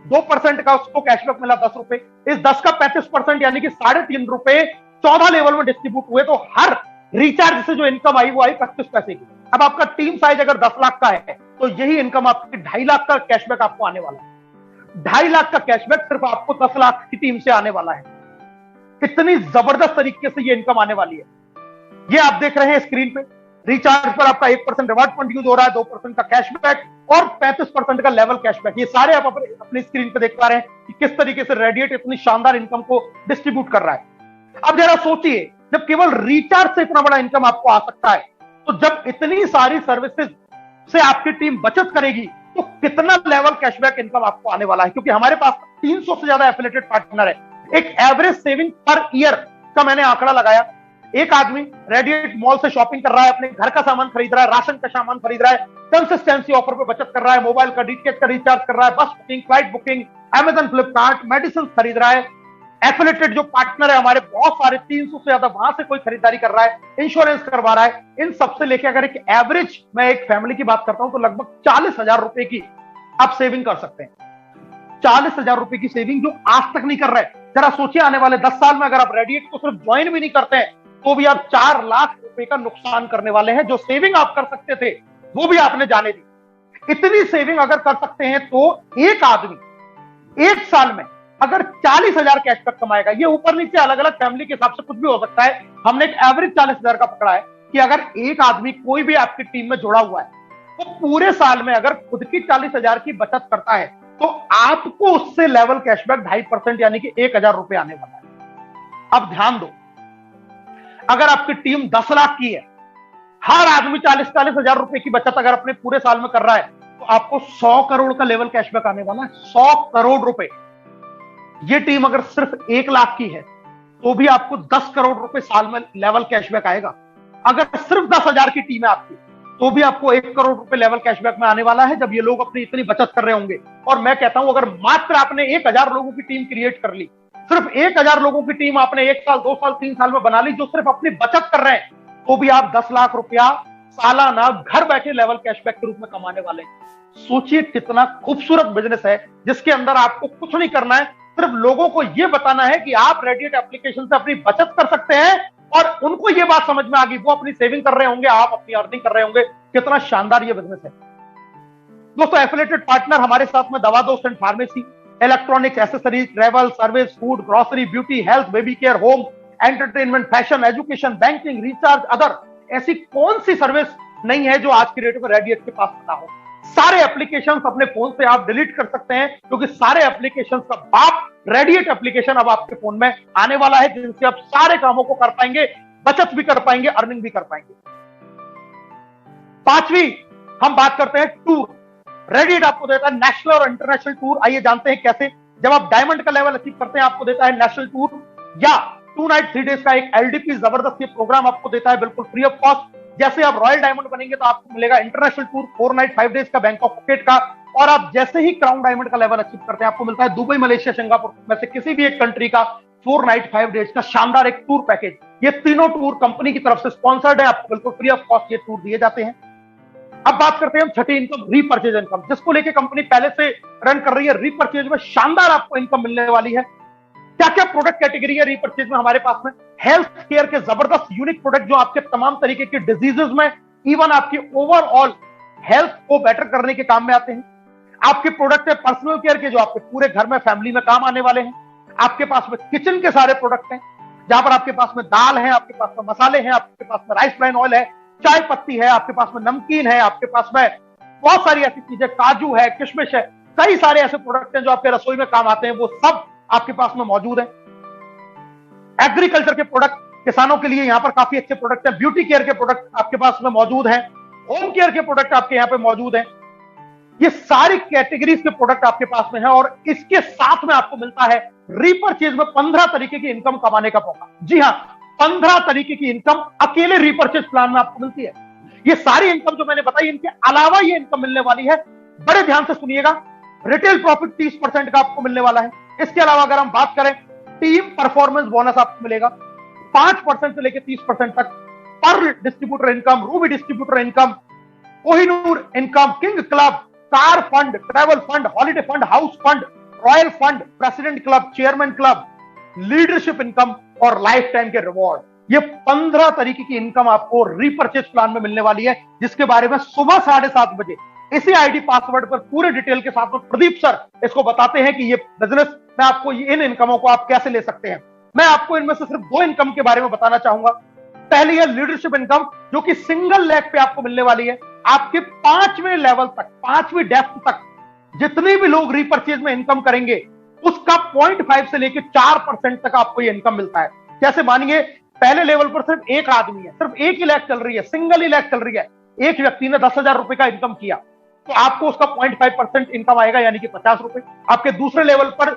Speaker 1: 2% का उसको कैशबैक मिला 10 रुपए। इस 10 का 35% यानी कि 3.5 रुपए 14 लेवल में डिस्ट्रीब्यूट हुए, तो हर रिचार्ज से जो इनकम आई वो आई 25 पैसे की। अब आपका टीम साइज अगर 10 लाख का है तो यही इनकम आपकी 2.5 लाख का कैशबैक आपको आने वाला है। 2.5 लाख का कैशबैक सिर्फ आपको 10 लाख की टीम से आने वाला है। कितनी जबरदस्त तरीके से ये इनकम आने वाली है। ये आप देख रहे हैं स्क्रीन पे, रिचार्ज पर आपका 1% रिवार्ड पॉइंट यूज हो रहा है, 2% का कैशबैक और 35% का लेवल कैशबैक। ये सारे आप अपनी स्क्रीन पे देख पा रहे हैं कि किस तरीके से रेडिएट इतनी शानदार इनकम को डिस्ट्रीब्यूट कर रहा है। अब जरा सोचिए, जब केवल रिचार्ज से इतना बड़ा इनकम आपको आ सकता है, तो जब इतनी सारी सर्विसेज से आपकी टीम बचत करेगी तो कितना लेवल कैशबैक इनकम आपको आने वाला है। क्योंकि हमारे पास 300 से ज्यादा एफिलिएटेड पार्टनर है। एक एवरेज सेविंग पर ईयर का मैंने आंकड़ा लगाया। एक आदमी रेडिएट मॉल से शॉपिंग कर रहा है, अपने घर का सामान खरीद रहा है, राशन का सामान खरीद रहा है, कंसिस्टेंसी ऑफर पे बचत कर रहा है, मोबाइल का डीटीएच का रिचार्ज कर रहा है, बस booking, flight booking, Amazon, Flipkart, medicine खरीद रहा है। एफिलिएटेड जो पार्टनर है हमारे बहुत सारे, 300 से ज्यादा, वहां से कोई खरीदारी कर रहा है, इंश्योरेंस करवा रहा है। इन सबसे लेके अगर एक एवरेज मैं एक फैमिली की बात करता हूं तो लगभग 40,000 रुपए की आप सेविंग कर सकते हैं। 40,000 रुपए की सेविंग जो आज तक नहीं कर रहे। जरा सोचिए, आने वाले 10 साल में अगर आप रेडिएट को सिर्फ ज्वाइन भी नहीं करते हैं तो भी आप 4 लाख रुपए का नुकसान करने वाले हैं। जो सेविंग आप कर सकते थे वो भी आपने जाने दी। इतनी सेविंग अगर कर सकते हैं तो एक आदमी एक साल में अगर 40,000 कैशबैक कमाएगा, ये ऊपर नीचे अलग अलग फैमिली के हिसाब से कुछ भी हो सकता है, हमने एक एवरेज 40,000 का पकड़ा है कि अगर एक आदमी कोई भी आपकी टीम में जुड़ा हुआ है वो पूरे साल में अगर खुद की 40,000 की बचत करता है तो आपको उससे लेवल कैशबैक 2.5% यानी कि 1,000 रुपए आने वाला है। अब ध्यान दो, अगर आपकी टीम 10 लाख की है, हर आदमी 40,000 रुपए की बचत अगर अपने पूरे साल में कर रहा है तो आपको 100 करोड़ का लेवल कैशबैक आने वाला है। 100 करोड़ रुपए। ये टीम अगर सिर्फ 1 लाख की है तो भी आपको 10 करोड़ रुपए साल में लेवल कैशबैक आएगा। अगर सिर्फ 10,000 की टीम है आपकी तो भी आपको 1 करोड़ रुपए लेवल कैशबैक में आने वाला है, जब ये लोग अपनी इतनी बचत कर रहे होंगे। और मैं कहता हूं, अगर मात्र आपने 1,000 लोगों की टीम क्रिएट कर ली, सिर्फ 1,000 लोगों की टीम आपने 1 साल, 2 साल, 3 साल में बना ली जो सिर्फ अपनी बचत कर रहे हैं, तो भी आप 10 लाख रुपया सालाना घर बैठे लेवल कैशबैक के रूप में कमाने वाले हैं। सोचिए कितना खूबसूरत बिजनेस है जिसके अंदर आपको कुछ नहीं करना है, सिर्फ लोगों को यह बताना है कि आप रेडिएट एप्लीकेशन से अपनी बचत कर सकते हैं और उनको यह बात समझ में आ गई, वो अपनी सेविंग कर रहे होंगे, आप अपनी अर्निंग कर रहे होंगे। कितना शानदार ये बिजनेस है दोस्तों। एफिलिएटेड पार्टनर हमारे साथ में दवा दोस्त and pharmacy, electronics, accessories, travel, service, food, grocery, beauty, health, baby care, home, entertainment, fashion, education, banking, recharge, other, ऐसी कौन सी सर्विस नहीं है जो आज की डेट में रेडिएट के पास ना हो। सारे एप्लीकेशंस अपने फोन से आप डिलीट कर सकते हैं क्योंकि सारे एप्लीकेशंस का बाप रेडिएट एप्लीकेशन अब आपके फोन में आने वाला है, जिनसे आप सारे कामों को कर पाएंगे, बचत भी कर पाएंगे, अर्निंग भी कर पाएंगे। पांचवी हम बात करते हैं टूर। रेडिएट आपको देता है नेशनल और इंटरनेशनल टूर। आइए जानते हैं कैसे। जब आप डायमंड का लेवल अचीव करते हैं आपको देता है नेशनल टूर या 2 नाइट 3 डेज का एक एलडीपी जबरदस्त ये प्रोग्राम आपको देता है बिल्कुल फ्री ऑफ कॉस्ट। जैसे आप रॉयल डायमंड बनेंगे तो आपको मिलेगा इंटरनेशनल टूर 4 नाइट 5 डेज का बैंकॉक फुकेट का। और आप जैसे ही क्राउन डायमंड का लेवल अचीव करते हैं आपको मिलता है दुबई, मलेशिया, सिंगापुर में से किसी भी एक कंट्री का 4 नाइट 5 डेज का शानदार एक टूर पैकेज। ये तीनों टूर कंपनी की तरफ से स्पॉन्सर्ड है, आपको बिल्कुल फ्री ऑफ कॉस्ट ये टूर दिए जाते हैं। अब बात करते हैं हम छठी इनकम, रीपर्चेज इनकम, जिसको लेके कंपनी पहले से रन कर रही है। रीपर्चेज में शानदार आपको इनकम मिलने वाली है। क्या क्या प्रोडक्ट कैटेगरी है रीपर्चेज में हमारे पास में? हेल्थ केयर के जबरदस्त यूनिक प्रोडक्ट जो आपके तमाम तरीके के डिजीजेस में, इवन आपकी ओवरऑल हेल्थ को बेटर करने के काम में आते हैं। आपके प्रोडक्ट है पर्सनल केयर के जो आपके पूरे घर में, फैमिली में काम आने वाले हैं। आपके पास में किचन के सारे प्रोडक्ट हैं जहां पर आपके पास में दाल है, आपके पास में मसाले हैं, आपके पास में राइस ब्राइन ऑयल है, चाय पत्ती है, आपके पास में नमकीन है, आपके पास में बहुत सारी ऐसी चीजें, काजू है, किशमिश है, कई सारे ऐसे प्रोडक्ट हैं जो आपके रसोई में काम आते हैं, वो सब आपके पास में मौजूद है। एग्रीकल्चर के प्रोडक्ट, किसानों के लिए यहां पर काफी अच्छे प्रोडक्ट हैं। ब्यूटी केयर के प्रोडक्ट आपके पास में मौजूद हैं। होम केयर के प्रोडक्ट आपके यहां पे मौजूद हैं। ये सारी कैटेगरीज के प्रोडक्ट आपके पास में है और इसके साथ में आपको मिलता है रीपर्चेज में 15 तरीके की इनकम कमाने का मौका। जी हां, 15 तरीके की इनकम अकेले रीपर्चेज प्लान में आपको मिलती है। ये सारी इनकम जो मैंने बताई, इनके अलावा ये इनकम मिलने वाली है। बड़े ध्यान से सुनिएगा, रिटेल प्रॉफिट 30% का आपको मिलने वाला है। इसके अलावा अगर हम बात करें, टीम परफॉर्मेंस बोनस आपको मिलेगा 5% से लेकर 30% तक। Pearl distributor income, ruby distributor income, Kohinoor income, king club, car fund, travel fund, holiday fund, house fund, royal fund, president club, chairman club, leadership income और लाइफ टाइम के रिवॉर्ड। ये 15 तरीके की इनकम आपको रीपर्चेज प्लान में मिलने वाली है, जिसके बारे में सुबह 7:30 बजे इसी आईडी पासवर्ड पर पूरे डिटेल के साथ में प्रदीप सर इसको बताते हैं कि ये बिजनेस में आपको इन इनकमों को आप कैसे ले सकते हैं। मैं आपको इनमें से सिर्फ 2 इनकम के बारे में बताना चाहूंगा। पहली है लीडरशिप इनकम, जो कि सिंगल लेग पे आपको मिलने वाली है। आपके 5वें लेवल तक, 5वीं डेप्थ तक जितने भी लोग रीपर्चेज में इनकम करेंगे उसका 0.5 से लेकर 4% तक आपको ये इनकम मिलता है। जैसे मानिए पहले लेवल पर सिर्फ एक आदमी है, सिर्फ एक ही लैग चल रही है, सिंगल ही लैग चल रही है, एक व्यक्ति ने 10,000 रुपए का इनकम किया तो आपको उसका 0.5% इनकम आएगा, यानी कि 50 रुपए। आपके दूसरे लेवल पर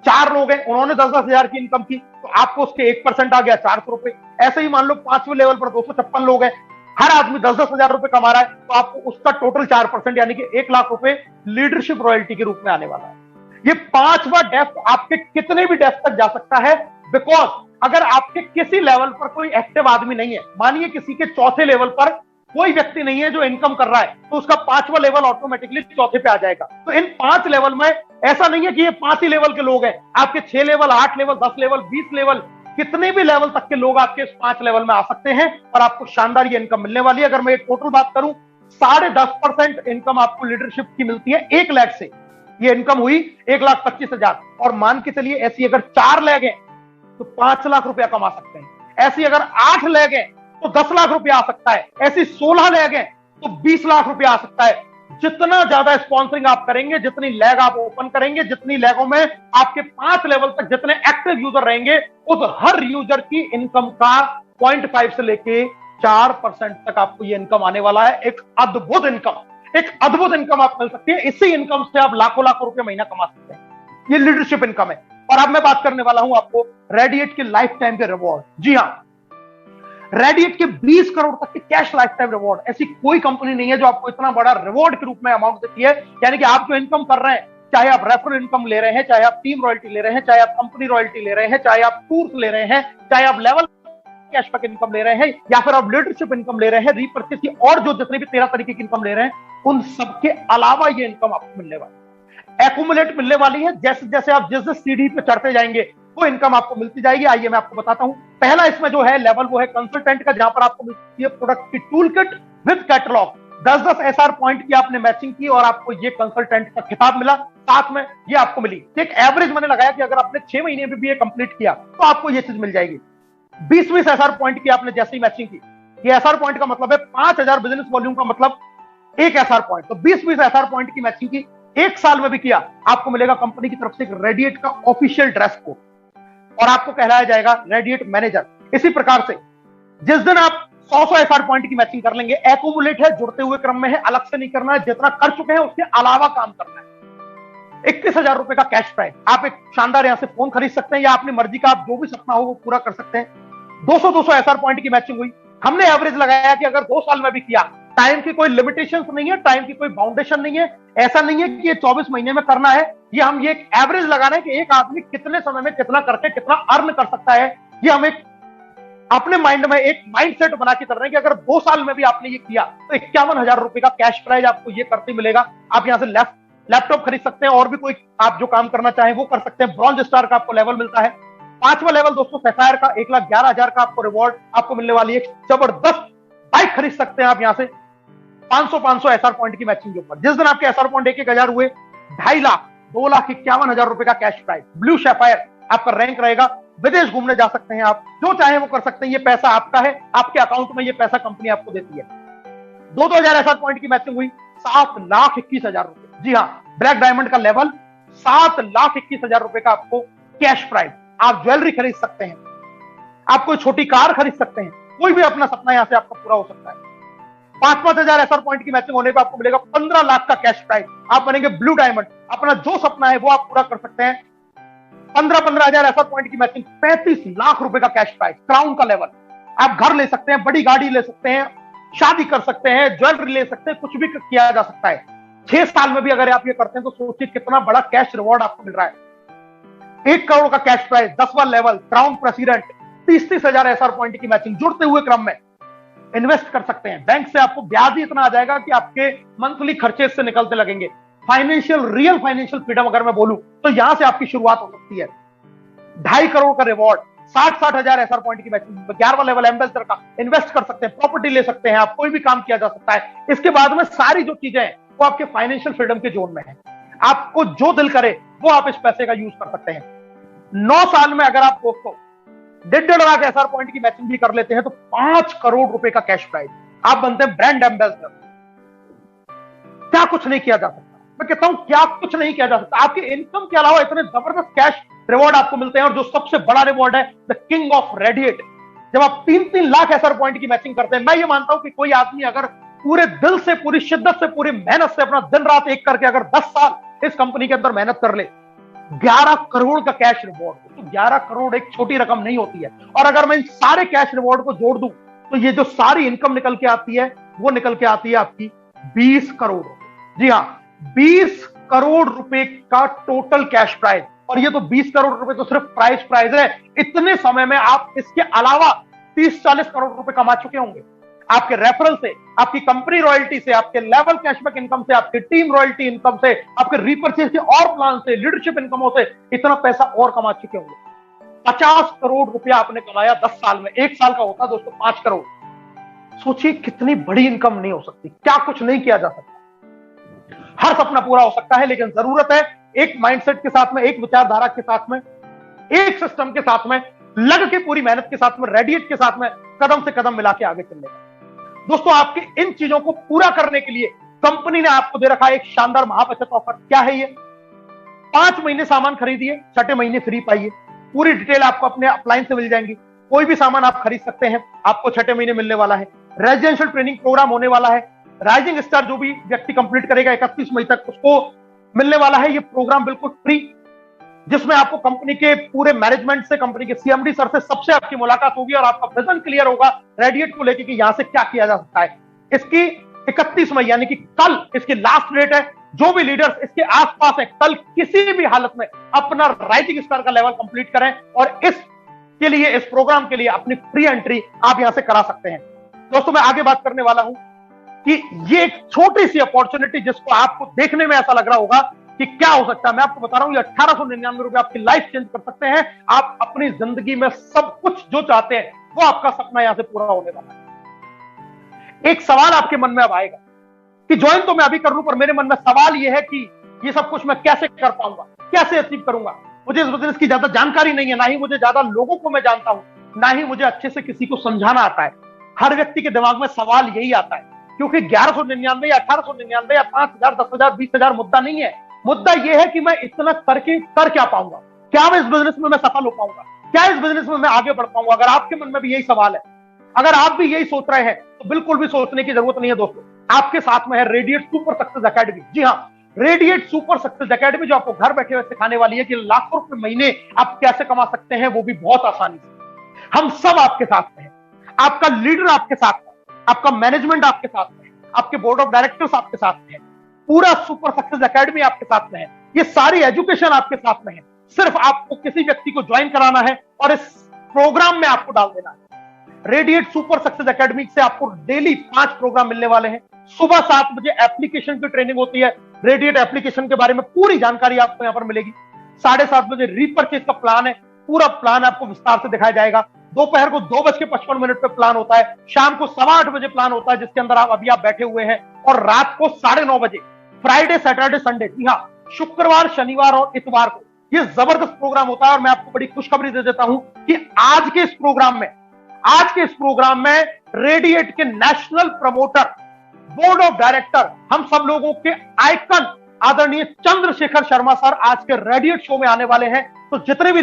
Speaker 1: 4 लोग हैं, उन्होंने 10,000 की इनकम की तो आपको उसके 1% आ गया, 400 रुपए। ऐसे ही मान लो 5वें लेवल पर 256 लोग हैं, हर आदमी 10,000 रुपए कमा रहा है तो आपको उसका टोटल 4% यानी कि 1,00,000 रुपए लीडरशिप रॉयल्टी के रूप में आने वाला है। ये 5वां डेप्थ आपके कितने भी डेप्थ तक जा सकता है, बिकॉज अगर आपके किसी लेवल पर कोई एक्टिव आदमी नहीं है, मानिए किसी के 4थे लेवल पर कोई व्यक्ति नहीं है जो इनकम कर रहा है, तो उसका 5वां लेवल ऑटोमेटिकली 4थे पे आ जाएगा। तो इन 5 लेवल में ऐसा नहीं है कि ये 5 ही लेवल के लोग हैं, आपके 6 लेवल, 8 लेवल, 10 लेवल, 20 लेवल, कितने भी लेवल तक के लोग आपके इस 5 लेवल में आ सकते हैं और आपको शानदार ये इनकम मिलने वाली है। अगर मैं एक टोटल बात करूं, 10.5% इनकम आपको लीडरशिप की मिलती है 1 लाख से। ये इनकम हुई 1,25,000 और मान के चलिए ऐसी अगर 4 लेग हैं तो 5 लाख रुपया कमा सकते हैं, ऐसी अगर 8 लेग हैं तो 10 लाख रुपया आ सकता है, ऐसी 16 लेग हैं तो 20 लाख रुपया आ सकता है। जितना ज्यादा स्पॉन्सरिंग आप करेंगे, जितनी लेग आप ओपन करेंगे, जितनी लेगों में आपके 5 लेवल तक जितने एक्टिव यूजर रहेंगे, उस हर यूजर की इनकम का 0.5 से लेके 4% तक आपको ये इनकम आने वाला है। एक अद्भुत इनकम आप मिल सकती है। इसी इनकम से आप लाखों लाखों रुपए महीना कमा सकते हैं। ये लीडरशिप इनकम है। और अब मैं बात करने वाला हूं आपको रेडिएट के लाइफ टाइम के रिवॉर्ड। जी हां, रेडिएट के 20 करोड़ तक के कैश लाइफ टाइम रिवॉर्ड, ऐसी कोई कंपनी नहीं है जो आपको इतना बड़ा रिवॉर्ड के रूप में अमाउंट देती है। यानी कि आप जो इनकम कर रहे हैं, चाहे आप रेफरल इनकम ले रहे हैं, चाहे आप टीम रॉयल्टी ले रहे हैं, चाहे आप कंपनी रॉयल्टी ले रहे हैं, चाहे आप टूर्स ले रहे हैं, चाहे आप लेवल कैशबैक इनकम ले रहे हैं, या फिर आप लीडरशिप इनकम ले रहे हैं, रीपर्चेज की और जो जितने भी 13 तरीके की इनकम ले रहे हैं, उन सबके अलावा ये इनकम आपको मिलने वाली है, एक्यूमुलेट मिलने वाली है। जैसे जैसे आप जिस सीढ़ी पे चढ़ते जाएंगे वो इनकम आपको मिलती जाएगी। आइए मैं आपको बताता हूं। पहला इसमें जो है लेवल वो है कंसल्टेंट का, जहां पर आपको मिलती है प्रोडक्ट की tool kit with catalogue. 10-10 SR point की आपने मैचिंग की और आपको ये कंसल्टेंट का खिताब मिला, साथ में ये आपको मिली। एक एवरेज मैंने लगाया कि अगर आपने 6 महीने में भी ये कंप्लीट किया तो आपको ये चीज मिल जाएगी। 20-20 एसआर पॉइंट की आपने जैसे ही मैचिंग की, ये एसआर पॉइंट का मतलब है 5,000 बिजनेस वॉल्यूम का मतलब एक एसआर पॉइंट। तो 20-20 एसआर पॉइंट की मैचिंग की, 1 साल में भी किया, आपको मिलेगा कंपनी की तरफ से एक रेडिएट का ऑफिशियल ड्रेस कोड और आपको कहलाया जाएगा रेडिएट मैनेजर। इसी प्रकार से जिस दिन आप 100 एसआर पॉइंट की मैचिंग कर लेंगे, एक्यूमुलेट है, जुड़ते हुए क्रम में है, अलग से नहीं करना है, जितना कर चुके हैं उसके अलावा काम करना है। 21,000 रुपए का कैश प्राइज, आप एक शानदार यहां से फोन खरीद सकते हैं या अपनी मर्जी का आप जो भी सपना हो वो पूरा कर सकते हैं। 200 एसआर पॉइंट की मैचिंग हुई, हमने एवरेज लगाया कि अगर 2 साल में भी किया, टाइम की कोई लिमिटेशंस नहीं है, टाइम की कोई बाउंडेशन नहीं है, ऐसा नहीं है कि ये 24 महीने में करना है। ये हम ये एक एवरेज लगा रहे हैं कि एक आदमी कितने समय में कितना करके कितना अर्न कर सकता है। ये हम एक अपने माइंड में एक माइंडसेट बना के चल रहे हैं कि अगर 2 साल में भी आपने ये किया तो 51,000 रुपए का कैश प्राइज आपको ये करते मिलेगा। आप यहां से लैपटॉप खरीद सकते हैं और भी कोई आप जो काम करना चाहें वो कर सकते हैं। ब्रॉन्ज स्टार का आपको लेवल मिलता है। 5वां लेवल दोस्तों सफायर का 1,11,000 का आपको रिवॉर्ड आपको मिलने वाली है। जबरदस्त बाइक खरीद सकते हैं आप यहां से 500 एसआर पॉइंट की मैचिंग के ऊपर। जिस दिन आपके एसआर पॉइंट 1,000 हुए, 2.5 लाख 2,51,000 रुपए का कैश प्राइज। ब्लू सफायर आपका रैंक रहेगा। विदेश घूमने जा सकते हैं, आप जो चाहे वो कर सकते हैं। ये पैसा आपका है, आपके अकाउंट में ये पैसा कंपनी आपको देती है। 2,000 एसआर पॉइंट की मैचिंग हुई, 7,21,000 रुपए। जी हाँ, ब्लैक डायमंड का लेवल, 7,21,000 रुपए का आपको कैश प्राइज। आप ज्वेलरी खरीद सकते हैं, आप कोई छोटी कार खरीद सकते हैं, कोई भी अपना सपना यहां से आपका पूरा हो सकता है। 5,000 एसआर पॉइंट की मैचिंग होने पर आपको मिलेगा 15 लाख का कैश प्राइज। आप बनेंगे ब्लू डायमंड, अपना जो सपना है वो आप पूरा कर सकते हैं। 15,000 एसआर पॉइंट की मैचिंग, 35 लाख रुपए का कैश प्राइज। क्राउन का लेवल, आप घर ले सकते हैं, बड़ी गाड़ी ले सकते हैं, शादी कर सकते हैं, ज्वेलरी ले सकते हैं, कुछ भी किया जा सकता है। 6 साल में भी अगर आप ये करते हैं तो सोचिए कितना बड़ा कैश रिवॉर्ड आपको मिल रहा है। 1 करोड़ का कैश प्राइज, 10वां level, crown president, 30,000 SR point की मैचिंग। जुड़ते हुए क्रम में इन्वेस्ट कर सकते हैं, बैंक से आपको ब्याज ही इतना आ जाएगा कि आपके मंथली खर्चे से निकलते लगेंगे। रियल फाइनेंशियल फ्रीडम अगर मैं बोलूं तो यहां से आपकी शुरुआत हो सकती है। 2.5 करोड़ का रिवॉर्ड, 60-60 हजार एसआर पॉइंट की मैचिंग, 11वां लेवल एम्बेसडर का, इन्वेस्ट कर सकते हैं, प्रॉपर्टी ले सकते हैं आप, कोई भी काम किया जा सकता है। इसके बाद में सारी जो चीजें हैं वो आपके फाइनेंशियल फ्रीडम के जोन में है। आपको जो दिल करे वो आप इस पैसे का यूज कर सकते हैं। 9 साल में अगर आप दोस्तों 1.5 लाख एसआर पॉइंट की मैचिंग भी कर लेते हैं तो 5 करोड़ रुपए का कैश प्राइज, आप बनते हैं ब्रांड एम्बेसडर। क्या कुछ नहीं किया जा सकता, मैं कहता हूं क्या कुछ नहीं किया जा सकता। आपके इनकम के अलावा इतने जबरदस्त कैश रिवॉर्ड आपको मिलते हैं, और जो सबसे बड़ा रिवॉर्ड है द किंग ऑफ रेडिएट, जब आप 3-3 लाख एसआर पॉइंट की मैचिंग करते हैं। मैं ये मानता हूं कि कोई आदमी अगर पूरे दिल से, पूरी शिद्दत से, पूरी मेहनत से अपना दिन रात एक करके अगर 10 साल इस कंपनी के अंदर मेहनत कर ले, 11 करोड़ का कैश रिवॉर्ड, तो 11 करोड़ एक छोटी रकम नहीं होती है। और अगर मैं इन सारे कैश रिवॉर्ड को जोड़ दूं तो ये जो सारी इनकम निकल के आती है वो निकल के आती है आपकी 20 करोड़। जी हां, 20 करोड़ रुपए का टोटल कैश प्राइज। और ये तो 20 करोड़ रुपए तो सिर्फ प्राइज है। इतने समय में आप इसके अलावा 30-40 करोड़ रुपए कमा चुके होंगे, आपके रेफरल से, आपकी कंपनी रॉयल्टी से, आपके लेवल कैशबैक इनकम से, आपके टीम रॉयल्टी इनकम से, आपके रीपर्चेज के और प्लान से, लीडरशिप इनकमों से इतना पैसा और कमा चुके होंगे। 50 करोड़ रुपया आपने कमाया 10 साल में। 1 साल का होता दोस्तों 5 करोड़। सोचिए कितनी बड़ी इनकम नहीं हो सकती, क्या कुछ नहीं किया जा सकता। हर सपना पूरा हो सकता है, लेकिन जरूरत है एक माइंडसेट के साथ में, एक विचारधारा के साथ में, एक सिस्टम के साथ में, लग के पूरी मेहनत के साथ में, रेडिएट के साथ में कदम से कदम मिला के आगे चलने का। दोस्तों आपके इन चीजों को पूरा करने के लिए कंपनी ने आपको दे रखा है एक शानदार महाबचत ऑफर। क्या है ये? 5 महीने सामान खरीदिए, 6ठे महीने फ्री पाइए। पूरी डिटेल आपको अपने अपलाइन से मिल जाएंगी। कोई भी सामान आप खरीद सकते हैं, आपको 6ठे महीने मिलने वाला है। रेजिडेंशियल ट्रेनिंग प्रोग्राम होने वाला है, राइजिंग स्टार जो भी व्यक्ति कंप्लीट करेगा 31 मई तक उसको मिलने वाला है ये प्रोग्राम बिल्कुल फ्री, जिसमें आपको कंपनी के पूरे मैनेजमेंट से, कंपनी के सीएमडी सर से सबसे आपकी मुलाकात होगी और आपका विजन क्लियर होगा रेडिएट को लेकर कि यहां से क्या किया जा सकता है। इसकी 31 मई यानी कि कल इसकी लास्ट डेट है। जो भी लीडर्स इसके आसपास है, कल किसी भी हालत में अपना राइजिंग स्टार का लेवल कंप्लीट करें और इसके लिए, इस प्रोग्राम के लिए अपनी फ्री एंट्री आप यहां से करा सकते हैं। दोस्तों मैं आगे बात करने वाला हूं कि ये एक छोटी सी अपॉर्चुनिटी जिसको आपको देखने में ऐसा लग रहा होगा कि क्या हो सकता है, मैं आपको बता रहा हूं ये 1899 रुपए आपकी लाइफ चेंज कर सकते हैं। आप अपनी जिंदगी में सब कुछ जो चाहते हैं वो आपका सपना यहां से पूरा होने वाला है। एक सवाल आपके मन में अब आएगा कि ज्वाइन तो मैं अभी कर लूं, पर मेरे मन में सवाल यह है कि ये सब कुछ मैं कैसे कर पाऊंगा, कैसे अचीव करूंगा। मुझे इस बिजनेस की ज्यादा जानकारी नहीं है, ना ही मुझे ज्यादा लोगों को मैं जानता हूं, ना ही मुझे अच्छे से किसी को समझाना आता है। हर व्यक्ति के दिमाग में सवाल यही आता है, क्योंकि 1199 या 1899 या 5000, 10,000, 20,000 मुद्दा नहीं है। मुद्दा यह है कि मैं इतना करके कर क्या पाऊंगा, क्या मैं इस बिजनेस में मैं सफल हो पाऊंगा, क्या इस बिजनेस में मैं आगे बढ़ पाऊंगा। अगर आपके मन में भी यही सवाल है, अगर आप भी यही सोच रहे हैं, तो बिल्कुल भी सोचने की जरूरत नहीं है दोस्तों। आपके साथ में है रेडिएट सुपर सक्सेस एकेडमी। जी हाँ, रेडिएट सुपर सक्सेस एकेडमी जो आपको घर बैठे हुए सिखाने वाली है कि लाखों रुपए महीने आप कैसे कमा सकते हैं, वो भी बहुत आसानी से। हम सब आपके साथ में हैं, आपका लीडर आपके साथ है, आपका मैनेजमेंट आपके साथ में है, आपके बोर्ड ऑफ डायरेक्टर्स आपके साथ में है, पूरा सुपर सक्सेस एकेडमी आपके साथ में है, ये सारी एजुकेशन आपके साथ में है। सिर्फ आपको किसी व्यक्ति को ज्वाइन कराना है और इस प्रोग्राम में आपको डाल देना है। रेडिएट सुपर सक्सेस एकेडमी से आपको डेली 5 प्रोग्राम मिलने वाले हैं। सुबह 7 बजे एप्लीकेशन की ट्रेनिंग होती है, रेडिएट एप्लीकेशन के बारे में पूरी जानकारी आपको यहां पर मिलेगी। 7:30 बजे रीपरचेज का प्लान है, पूरा प्लान आपको विस्तार से दिखाया जाएगा। दोपहर को 2:55 पे प्लान होता है, शाम को 8:15 बजे प्लान होता है जिसके अंदर आप बैठे हुए हैं, और रात को 9:30 बजे फ्राइडे, सैटरडे, संडे, जी हाँ, शुक्रवार, शनिवार और इतवार को ये जबरदस्त प्रोग्राम होता है। और मैं आपको बड़ी खुशखबरी दे देता हूं कि आज के इस प्रोग्राम में रेडिएट के national promoter, board of director, हम सब लोगों के आइकन आदरणीय चंद्रशेखर शर्मा सर आज के रेडिएट शो में आने वाले हैं। तो जितने भी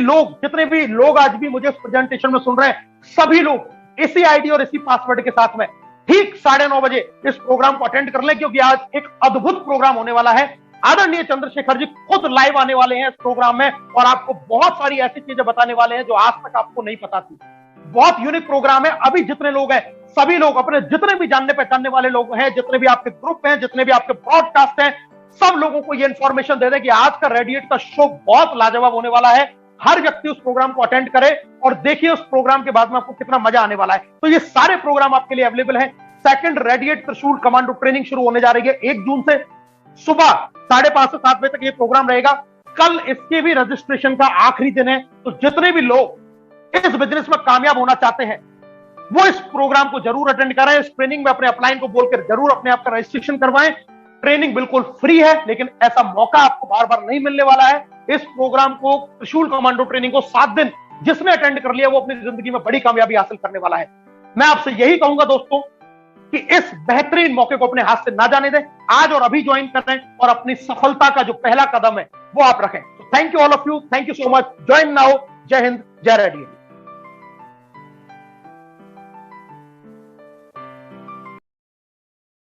Speaker 1: लोग आज भी मुझे इस प्रेजेंटेशन में सुन रहे हैं, सभी लोग इसी आईडी और इसी पासवर्ड के साथ में ठीक 9:30 बजे इस प्रोग्राम को अटेंड कर लें, क्योंकि आज एक अद्भुत प्रोग्राम होने वाला है। आदरणीय चंद्रशेखर जी खुद लाइव आने वाले हैं इस प्रोग्राम में और आपको बहुत सारी ऐसी चीजें बताने वाले हैं जो आज तक आपको नहीं पता थी। बहुत यूनिक प्रोग्राम है। अभी जितने लोग हैं, सभी लोग अपने जितने भी जानने पहचानने वाले लोग हैं, जितने भी आपके ग्रुप हैं, जितने भी आपके ब्रॉडकास्ट हैं, सब लोगों को यह इंफॉर्मेशन दे दें कि आज का रेडिएट का शो बहुत लाजवाब होने वाला है। हर व्यक्ति उस प्रोग्राम को अटेंड करे और देखिए उस प्रोग्राम के बाद में आपको कितना मजा आने वाला है। तो ये सारे प्रोग्राम आपके लिए अवेलेबल है। सेकंड रेडिएट त्रिशूल कमांडो ट्रेनिंग शुरू होने जा रही है 1 जून से। सुबह 5:30 से 7 बजे तक ये प्रोग्राम रहेगा। कल इसके भी रजिस्ट्रेशन का आखिरी दिन है। तो जितने भी लोग इस बिजनेस में कामयाब होना चाहते हैं, वो इस प्रोग्राम को जरूर अटेंड करें। इस ट्रेनिंग में अपने अपलाइन को बोलकर जरूर अपने आप का रजिस्ट्रेशन करवाएं। ट्रेनिंग बिल्कुल फ्री है, लेकिन ऐसा मौका आपको बार बार नहीं मिलने वाला है। इस प्रोग्राम को, त्रिशूल कमांडो ट्रेनिंग को 7 दिन जिसने अटेंड कर लिया वो अपनी जिंदगी में बड़ी कामयाबी हासिल करने वाला है। मैं आपसे यही कहूंगा दोस्तों कि इस बेहतरीन मौके को अपने हाथ से ना जाने दें, आज और अभी ज्वाइन करें और अपनी सफलता का जो पहला कदम है वो आप रखें। Thank you all of you, thank you so much, join now. जय हिंद, जय रेडियो।